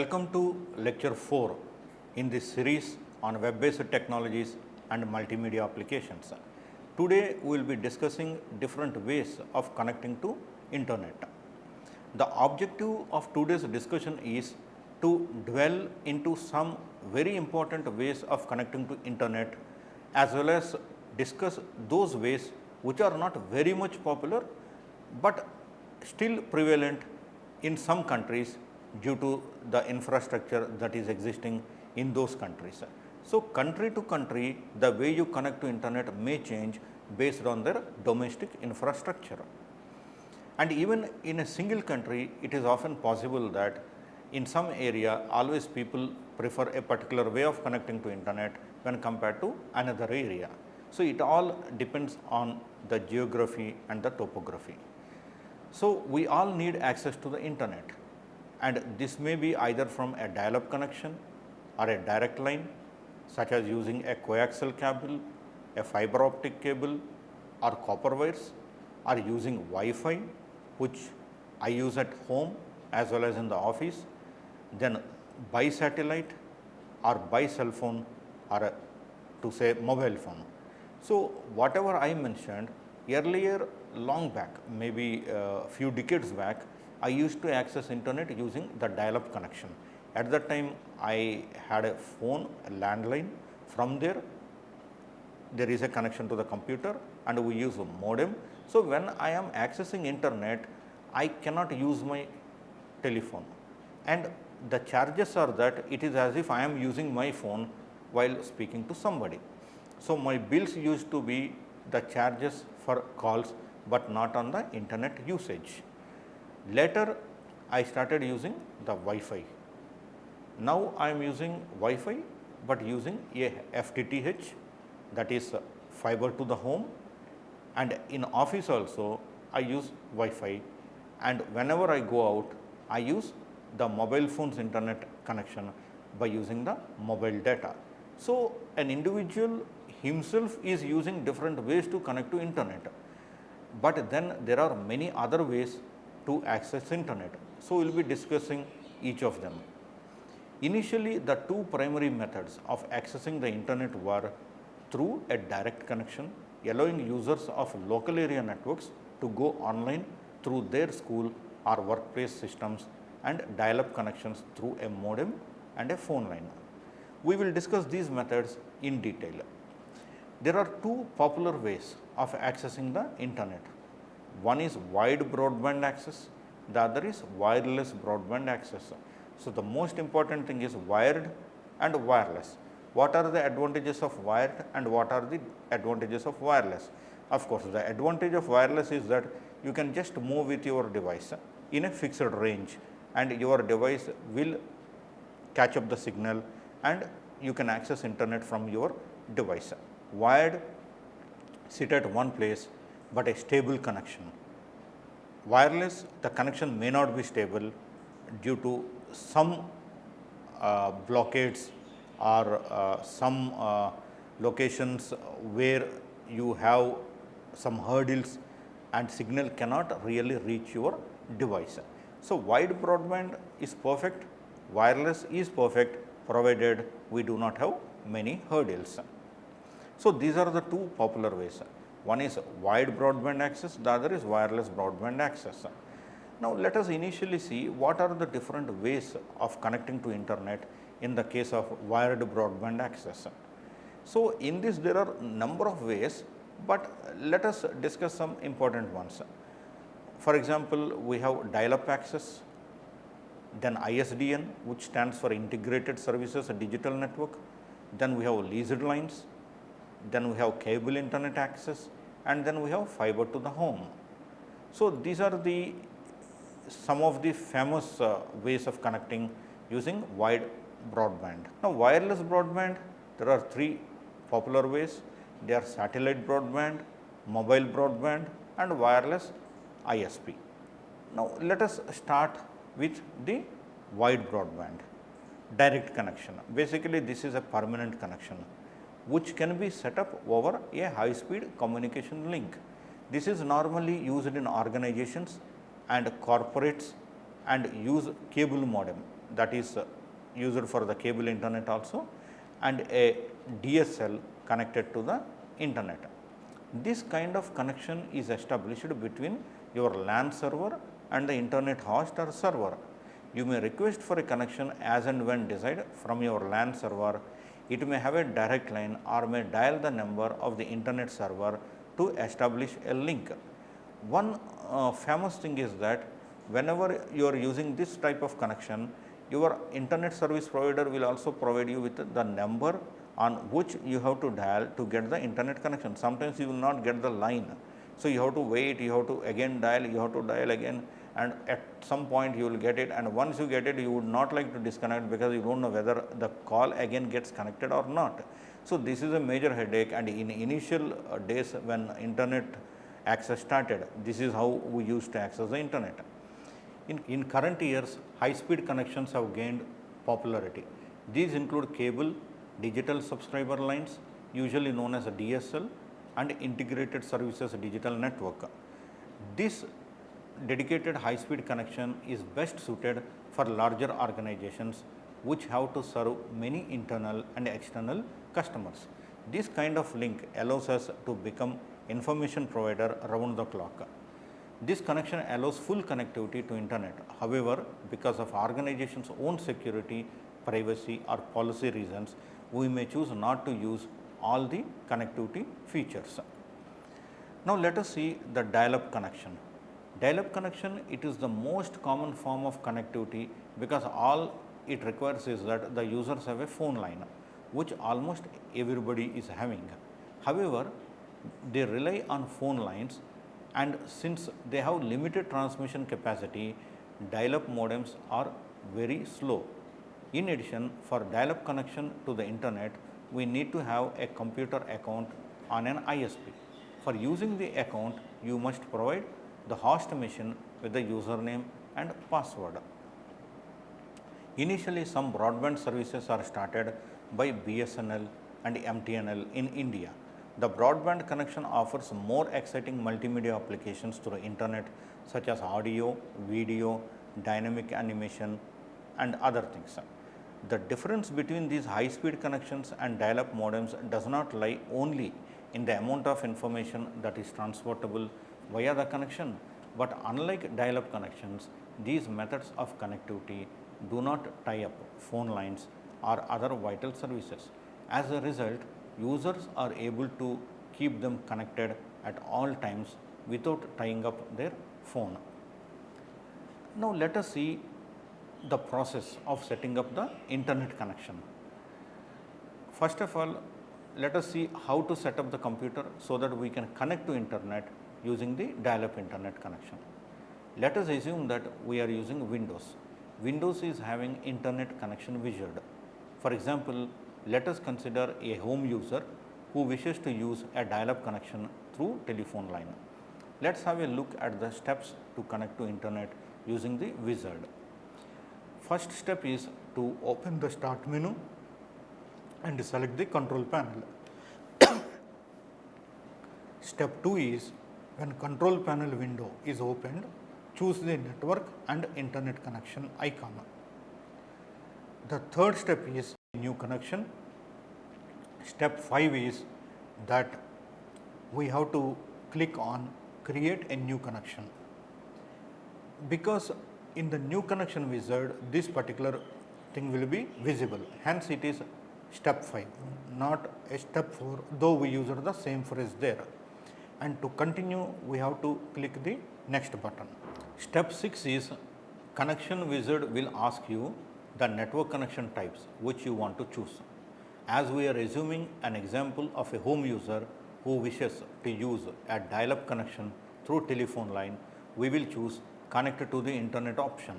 Welcome to lecture 4 in this series on web-based technologies and multimedia applications. Today we will be discussing different ways of connecting to internet. The objective of today's discussion is to dwell into some very important ways of connecting to internet, as well as discuss those ways which are not very much popular, but still prevalent in some countries due to the infrastructure that is existing in those countries. So, country to country, the way you connect to internet may change based on their domestic infrastructure. And even in a single country, it is often possible that in some area always people prefer a particular way of connecting to internet when compared to another area. So, it all depends on the geography and the topography. So, we all need access to the internet, and this may be either from a dial-up connection or a direct line, such as using a coaxial cable, a fiber optic cable or copper wires, or using Wi-Fi, which I use at home as well as in the office, then by satellite or by cell phone, or to say mobile phone. So, whatever I mentioned earlier, long back, maybe a few decades back, I used to access internet using the dial-up connection. At that time, I had a phone, a landline. From there is a connection to the computer and we use a modem. So, when I am accessing internet, I cannot use my telephone, and the charges are that it is as if I am using my phone while speaking to somebody. So, my bills used to be the charges for calls, but not on the internet usage. Later, I started using the Wi-Fi. Now, I am using Wi-Fi, but using a FTTH, that is fiber to the home, and in office also I use Wi-Fi, and whenever I go out I use the mobile phone's internet connection by using the mobile data. So, an individual himself is using different ways to connect to internet, but then there are many other ways to access internet. So, we will be discussing each of them. Initially, the two primary methods of accessing the internet were through a direct connection, allowing users of local area networks to go online through their school or workplace systems, and dial-up connections through a modem and a phone line. We will discuss these methods in detail. There are two popular ways of accessing the internet. One is wide broadband access, the other is wireless broadband access. So, the most important thing is wired and wireless. What are the advantages of wired and what are the advantages of wireless? Of course, the advantage of wireless is that you can just move with your device in a fixed range, and your device will catch up the signal and you can access internet from your device. Wired sit at one place, but a stable connection. Wireless, the connection may not be stable due to some blockades or some locations where you have some hurdles and signal cannot really reach your device. So, wide broadband is perfect, wireless is perfect, provided we do not have many hurdles. So, these are the two popular ways. One is wide broadband access, the other is wireless broadband access. Now, let us initially see what are the different ways of connecting to internet in the case of wired broadband access. So, in this there are number of ways, but let us discuss some important ones. For example, we have dial-up access, then ISDN, which stands for Integrated Services Digital Network, then we have leased lines, then we have cable internet access, and then we have fiber to the home. So, these are the some of the famous ways of connecting using wide broadband. Now, wireless broadband, there are three popular ways. They are satellite broadband, mobile broadband, and wireless ISP. Now, let us start with the wide broadband, direct connection. Basically, this is a permanent connection which can be set up over a high speed communication link. This is normally used in organizations and corporates and use cable modem. that is used for the cable internet also, and a DSL connected to the internet. This kind of connection is established between your LAN server and the internet host or server. You may request for a connection as and when desired from your LAN server. It may have a direct line or may dial the number of the internet server to establish a link. One famous thing is that whenever you are using this type of connection, your internet service provider will also provide you with the number on which you have to dial to get the internet connection. Sometimes you will not get the line. So, you have to wait, you have to again dial, you have to dial again, and at some point you will get it, and once you get it, you would not like to disconnect because you do not know whether the call again gets connected or not. So, this is a major headache, and in initial days when internet access started, this is how we used to access the internet. In current years, high speed connections have gained popularity. These include cable, digital subscriber lines, usually known as a DSL, and integrated services digital network. This dedicated high speed connection is best suited for larger organizations which have to serve many internal and external customers. This kind of link allows us to become information provider around the clock. This connection allows full connectivity to internet. However, because of organization's own security, privacy or policy reasons, we may choose not to use all the connectivity features. Now, let us see the dial-up connection. Dial-up connection, it is the most common form of connectivity because all it requires is that the users have a phone line, which almost everybody is having. However, they rely on phone lines, and since they have limited transmission capacity, dial-up modems are very slow. In addition, for dial-up connection to the internet, we need to have a computer account on an ISP. For using the account, you must provide the host machine with the username and password. Initially, some broadband services are started by BSNL and MTNL in India. The broadband connection offers more exciting multimedia applications to the internet such as audio, video, dynamic animation and other things. The difference between these high-speed connections and dial-up modems does not lie only in the amount of information that is transportable via the connection, but unlike dial-up connections, these methods of connectivity do not tie up phone lines or other vital services. As a result, users are able to keep them connected at all times without tying up their phone. Now, let us see the process of setting up the internet connection. First of all, let us see how to set up the computer so that we can connect to internet using the dial-up internet connection. Let us assume that we are using Windows. Windows is having internet connection wizard. For example, let us consider a home user who wishes to use a dial-up connection through telephone line. Let us have a look at the steps to connect to internet using the wizard. First step is to open the start menu and select the control panel. Step 2 is when control panel window is opened, choose the network and internet connection icon. The third step is new connection. Step 5 is that we have to click on create a new connection, because in the new connection wizard this particular thing will be visible, hence it is step 5, not a step 4, though we use the same phrase there. And to continue, we have to click the next button. Step 6 is connection wizard will ask you the network connection types which you want to choose. As we are assuming an example of a home user who wishes to use a dial-up connection through telephone line, we will choose connected to the internet option.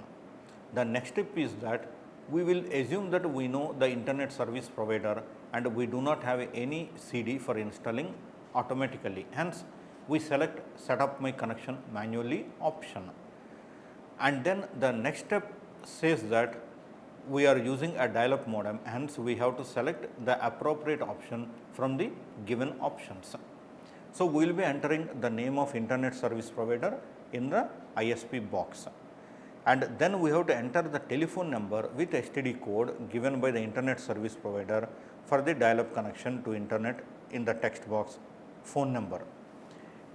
The next step is that we will assume that we know the internet service provider and we do not have any CD for installing automatically. Hence, we select set up my connection manually option. And then the next step says that we are using a dial-up modem, hence we have to select the appropriate option from the given options. So, we will be entering the name of internet service provider in the ISP box. and then we have to enter the telephone number with STD code given by the internet service provider for the dial-up connection to internet in the text box phone number.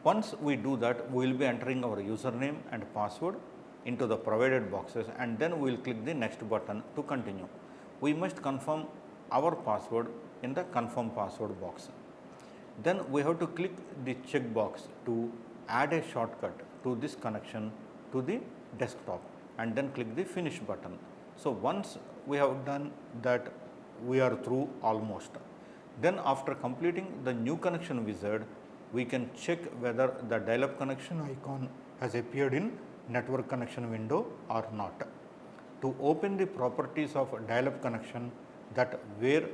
Once we do that, we will be entering our username and password into the provided boxes, and then we will click the next button to continue. We must confirm our password in the confirm password box. Then we have to click the check box to add a shortcut to this connection to the desktop, and then click the finish button. So once we have done that, we are through almost. Then after completing the new connection wizard, we can check whether the dial-up connection icon has appeared in network connection window or not. To open the properties of dial-up connection that where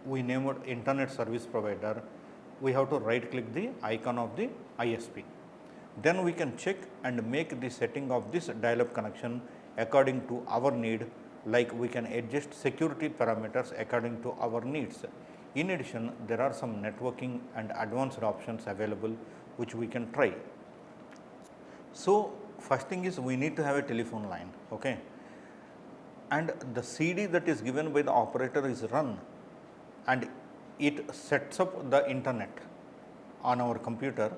we named internet service provider, we have to right click the icon of the ISP. Then we can check and make the setting of this dial-up connection according to our need, like we can adjust security parameters according to our needs. In addition, there are some networking and advanced options available which we can try. So first thing is we need to have a telephone line, okay, and the CD that is given by the operator is run, and it sets up the internet on our computer,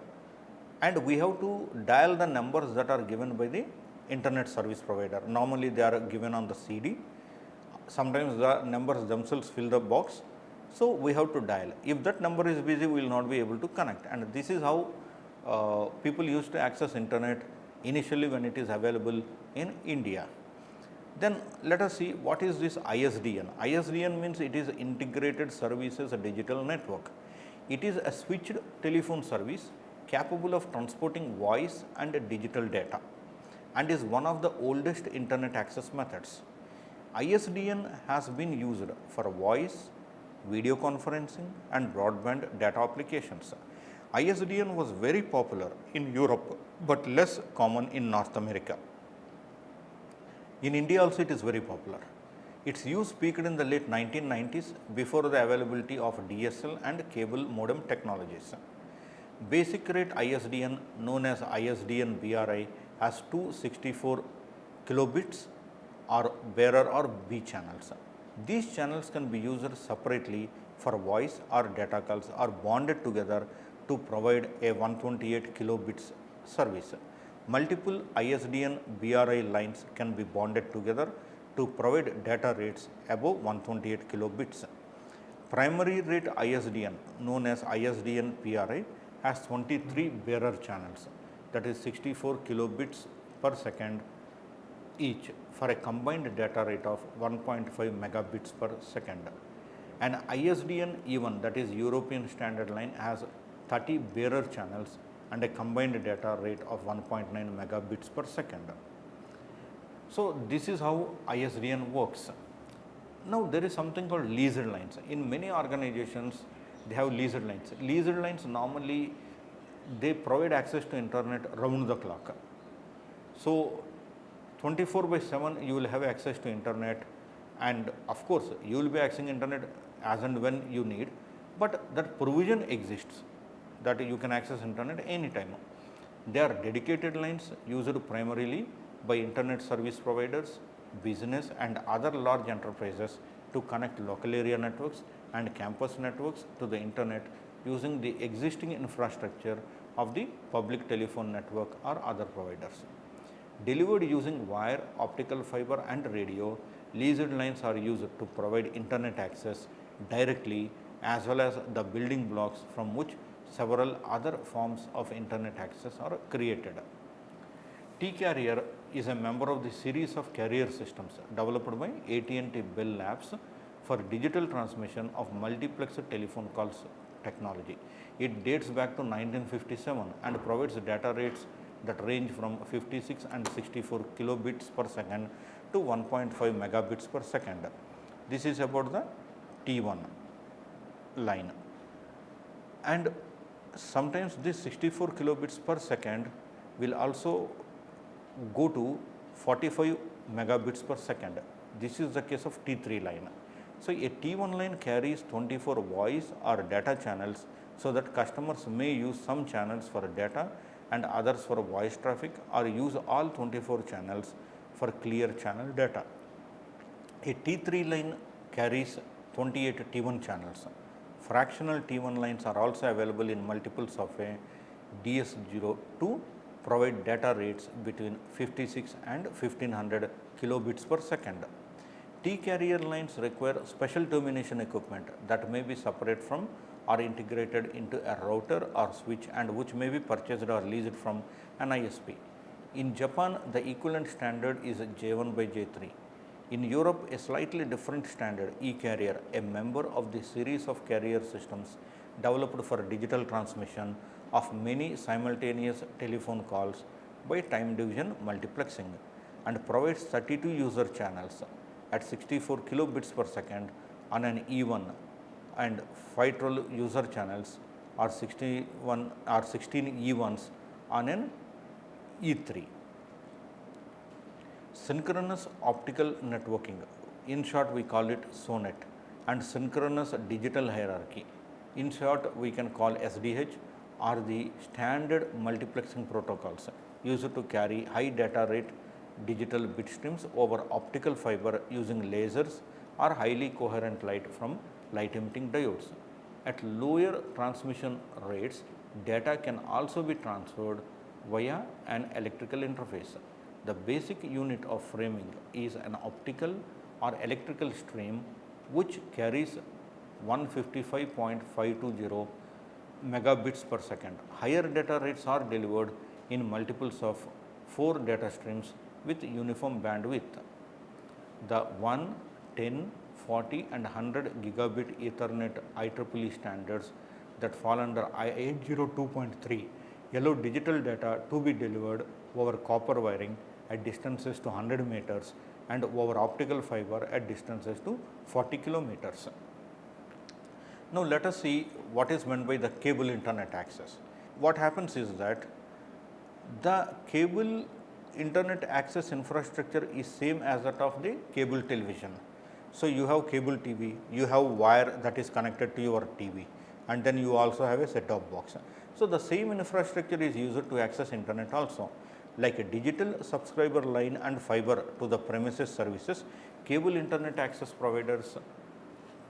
and we have to dial the numbers that are given by the internet service provider. Normally they are given on the CD, sometimes the numbers themselves fill the box, so we have to dial. If that number is busy, we will not be able to connect, and this is how people used to access internet initially when it is available in India. Then let us see what is this ISDN. ISDN means it is Integrated Services Digital Network. It is a switched telephone service capable of transporting voice and digital data, and is one of the oldest internet access methods. ISDN has been used for voice, video conferencing and broadband data applications. ISDN was very popular in Europe but less common in North America. In India also it is very popular. Its use peaked in the late 1990s before the availability of DSL and cable modem technologies. Basic rate ISDN, known as ISDN BRI, has 264 kilobits or bearer or B channels. These channels can be used separately for voice or data calls or bonded together to provide a 128 kilobits service. Multiple ISDN BRI lines can be bonded together to provide data rates above 128 kilobits. Primary rate ISDN, known as ISDN PRI, has 23 bearer channels, that is 64 kilobits per second each, for a combined data rate of 1.5 megabits per second. And ISDN even, that is European Standard Line, has 30 bearer channels and a combined data rate of 1.9 megabits per second. So this is how ISDN works. Now there is something called leased lines. In many organizations they have leased lines. Leased lines normally they provide access to internet round the clock. So 24/7 you will have access to internet, and of course you will be accessing internet as and when you need, but that provision exists that you can access internet anytime. They are dedicated lines used primarily by internet service providers, business and other large enterprises to connect local area networks and campus networks to the internet using the existing infrastructure of the public telephone network or other providers. Delivered using wire, optical fiber and radio, leased lines are used to provide internet access directly, as well as the building blocks from which several other forms of internet access are created. T-Carrier is a member of the series of carrier systems developed by AT&T Bell Labs for digital transmission of multiplexed telephone calls technology. It dates back to 1957 and provides data rates that range from 56 and 64 kilobits per second to 1.5 megabits per second. This is about the T1 line. And sometimes this 64 kilobits per second will also go to 45 megabits per second. This is the case of T3 line. So a T1 line carries 24 voice or data channels, so that customers may use some channels for data and others for voice traffic, or use all 24 channels for clear channel data. A T3 line carries 28 T1 channels. Fractional T1 lines are also available in multiples of a DS0 to provide data rates between 56 and 1500 kilobits per second. T carrier lines require special termination equipment that may be separate from or integrated into a router or switch, and which may be purchased or leased from an ISP. In Japan, the equivalent standard is J1 by J3. In Europe, a slightly different standard, E-carrier, a member of the series of carrier systems developed for digital transmission of many simultaneous telephone calls by time division multiplexing, and provides 32 user channels at 64 kilobits per second on an E1 and 5 user channels or 61 or 16 E1s on an E3. Synchronous optical networking, in short we call it SONET, and synchronous digital hierarchy, in short we can call SDH, are the standard multiplexing protocols used to carry high data rate digital bit streams over optical fiber using lasers or highly coherent light from light emitting diodes. At lower transmission rates, data can also be transferred via an electrical interface. The basic unit of framing is an optical or electrical stream which carries 155.520 megabits per second. Higher data rates are delivered in multiples of 4 data streams with uniform bandwidth. The 1, 10, 40 and 100 gigabit Ethernet IEEE standards that fall under I802.3 allow digital data to be delivered over copper wiring at distances to 100 meters and over optical fiber at distances to 40 kilometers. Now, let us see what is meant by the cable internet access. What happens is that the cable internet access infrastructure is same as that of the cable television. So, you have cable TV, you have wire that is connected to your TV, and then you also have a set-top box. So, the same infrastructure is used to access internet also. Like a digital subscriber line and fiber to the premises services, cable internet access providers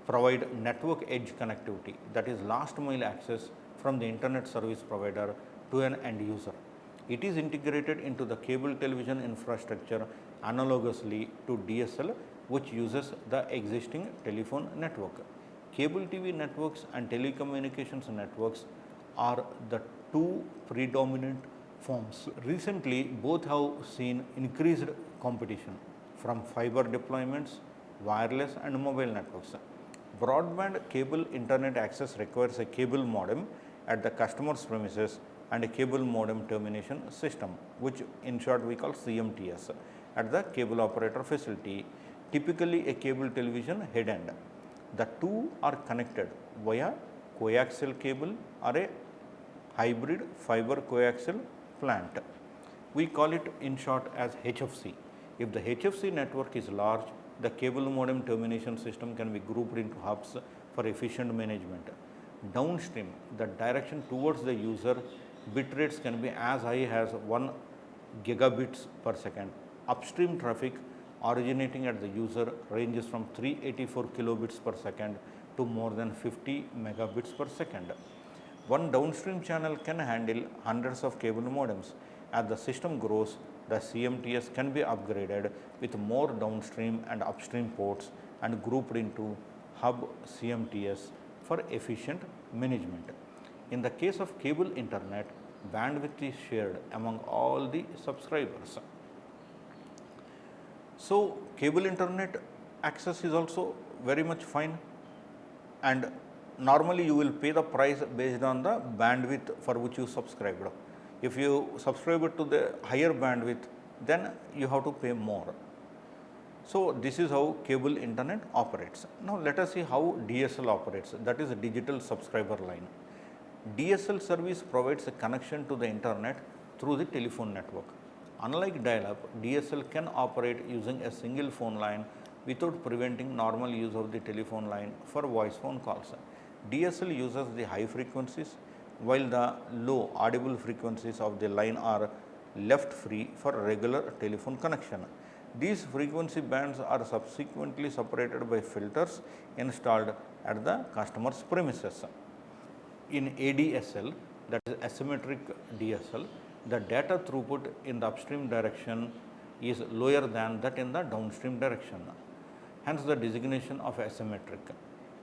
provide network edge connectivity, that is last mile access from the internet service provider to an end user. It is integrated into the cable television infrastructure analogously to DSL, which uses the existing telephone network. Cable TV networks and telecommunications networks are the two predominant forms. Recently, both have seen increased competition from fiber deployments, wireless and mobile networks. Broadband cable internet access requires a cable modem at the customer's premises and a cable modem termination system, which in short we call CMTS, at the cable operator facility, typically a cable television head end. The two are connected via coaxial cable or a hybrid fiber coaxial plant. We call it in short as HFC. If the HFC network is large, the cable modem termination system can be grouped into hubs for efficient management. Downstream, the direction towards the user bit rates can be as high as 1 gigabits per second. Upstream traffic originating at the user ranges from 384 kilobits per second to more than 50 megabits per second. One downstream channel can handle hundreds of cable modems. As the system grows, the CMTS can be upgraded with more downstream and upstream ports and grouped into hub CMTS for efficient management. In the case of cable internet, bandwidth is shared among all the subscribers. So, cable internet access is also very much fine, and normally you will pay the price based on the bandwidth for which you subscribed. If you subscribe to the higher bandwidth, then you have to pay more. So, this is how cable internet operates. Now, let us see how DSL operates, that is a digital subscriber line. DSL service provides a connection to the internet through the telephone network. Unlike dial-up, DSL can operate using a single phone line without preventing normal use of the telephone line for voice phone calls. DSL uses the high frequencies, while the low audible frequencies of the line are left free for regular telephone connection. These frequency bands are subsequently separated by filters installed at the customer's premises. In ADSL, that is asymmetric DSL, the data throughput in the upstream direction is lower than that in the downstream direction, hence the designation of asymmetric.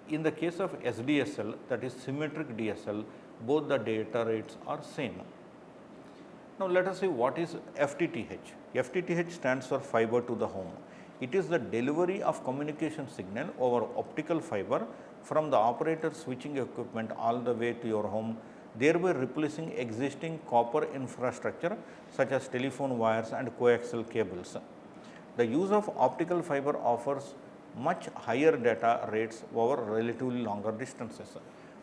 In the case of SDSL, that is symmetric DSL, both the data rates are same. Now, let us see what is FTTH. FTTH stands for fiber to the home. It is the delivery of communication signal over optical fiber from the operator switching equipment all the way to your home, thereby replacing existing copper infrastructure such as telephone wires and coaxial cables. The use of optical fiber offers much higher data rates over relatively longer distances.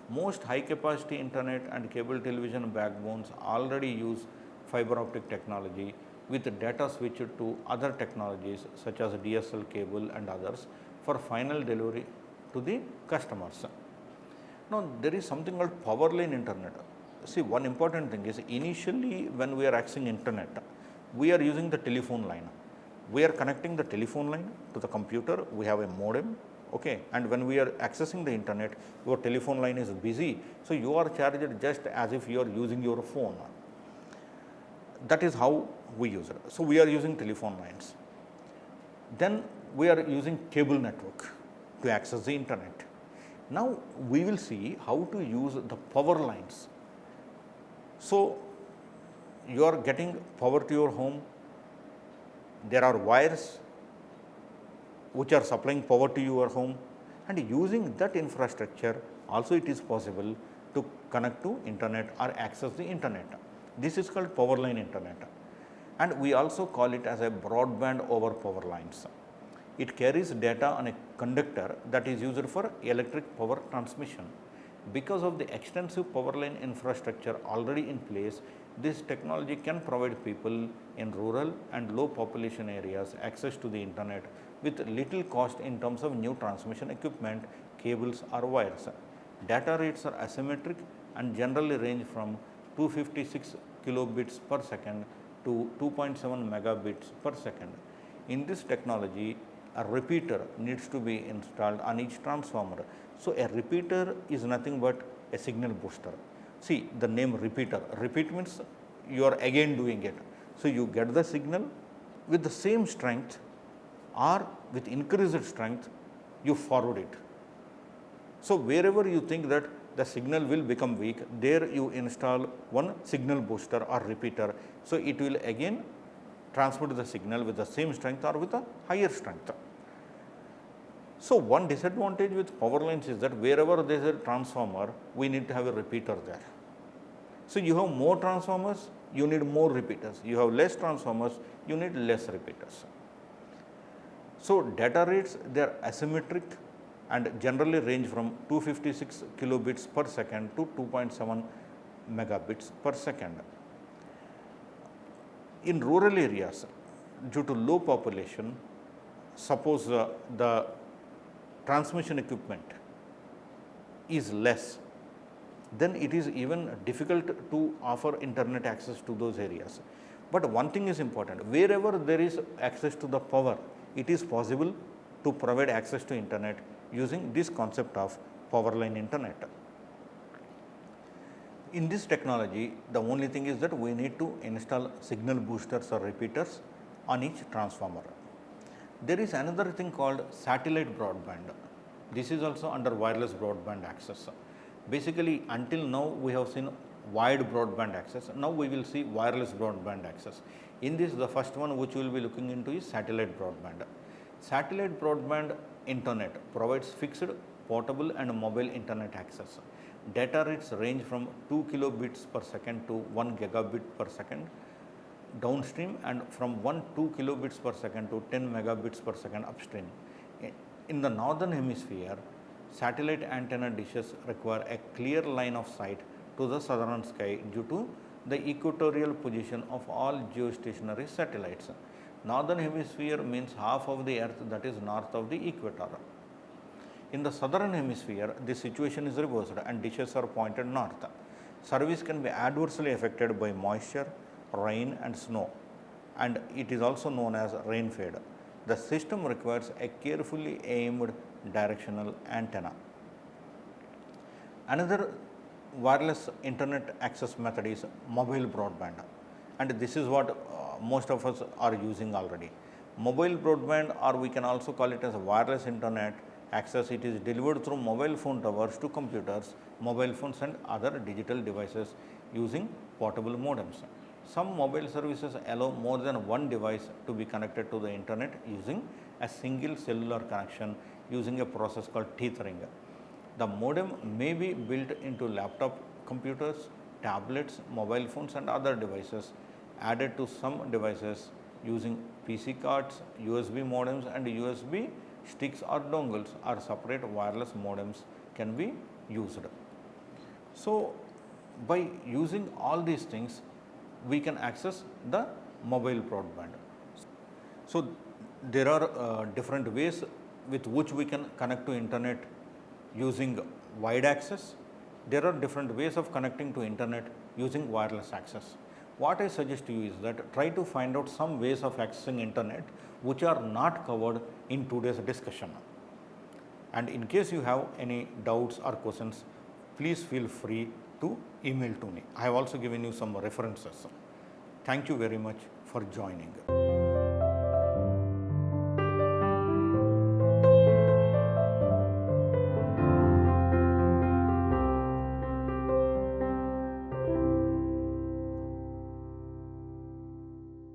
Most high capacity internet and cable television backbones already use fiber optic technology with data switched to other technologies such as DSL cable and others for final delivery to the customers. Now, there is something called power line internet. See, one important thing is initially when we are accessing internet, we are using the telephone line. We are connecting the telephone line to the computer, we have a modem, okay, and when we are accessing the internet, your telephone line is busy, so you are charged just as if you are using your phone. That is how we use it. So, we are using telephone lines. Then we are using cable network to access the internet. Now, we will see how to use the power lines. So, you are getting power to your home. There are wires which are supplying power to your home, and using that infrastructure also it is possible to connect to internet or access the internet. This is called power line internet, and we also call it as a broadband over power lines. It carries data on a conductor that is used for electric power transmission. Because of the extensive power line infrastructure already in place, this technology can provide people in rural and low population areas access to the internet with little cost in terms of new transmission equipment, cables or wires. Data rates are asymmetric and generally range from 256 kilobits per second to 2.7 megabits per second. In this technology, a repeater needs to be installed on each transformer. So, a repeater is nothing but a signal booster. See the name repeater, repeat means you are again doing it. So, you get the signal with the same strength or with increased strength you forward it. So, wherever you think that the signal will become weak, there you install one signal booster or repeater. So, it will again transmit the signal with the same strength or with a higher strength. So, one disadvantage with power lines is that wherever there is a transformer, we need to have a repeater there. So, you have more transformers, you need more repeaters. You have less transformers, you need less repeaters. So, data rates they are asymmetric and generally range from 256 kilobits per second to 2.7 megabits per second. In rural areas, due to low population, suppose the transmission equipment is less, then it is even difficult to offer internet access to those areas. But one thing is important, wherever there is access to the power, it is possible to provide access to internet using this concept of power line internet. In this technology, the only thing is that we need to install signal boosters or repeaters on each transformer. There is another thing called satellite broadband. This is also under wireless broadband access. Basically, until now we have seen wide broadband access. Now we will see wireless broadband access. In this, the first one which we will be looking into is satellite broadband. Satellite broadband internet provides fixed, portable and mobile internet access. Data rates range from 2 kilobits per second to 1 gigabit per second downstream and from 2 kilobits per second to 10 megabits per second upstream. In the northern hemisphere, satellite antenna dishes require a clear line of sight to the southern sky due to the equatorial position of all geostationary satellites. Northern hemisphere means half of the earth that is north of the equator. In the southern hemisphere, the situation is reversed and dishes are pointed north. Service can be adversely affected by moisture, rain and snow, and it is also known as rain fade. the system requires a carefully aimed directional antenna. Another wireless internet access method is mobile broadband, and this is what most of us are using already. Mobile broadband, or we can also call it as wireless internet access, it is delivered through mobile phone towers to computers, mobile phones and other digital devices using portable modems. Some mobile services allow more than one device to be connected to the internet using a single cellular connection using a process called tethering. The modem may be built into laptop computers, tablets, mobile phones and other devices, added to some devices using PC cards, USB modems and USB sticks or dongles, or separate wireless modems can be used. So, by using all these things, we can access the mobile broadband. So, there are different ways with which we can connect to internet using wide access. There are different ways of connecting to internet using wireless access. What I suggest to you is that try to find out some ways of accessing internet which are not covered in today's discussion. And in case you have any doubts or questions, please feel free to email to me. I have also given you some references. Thank you very much for joining.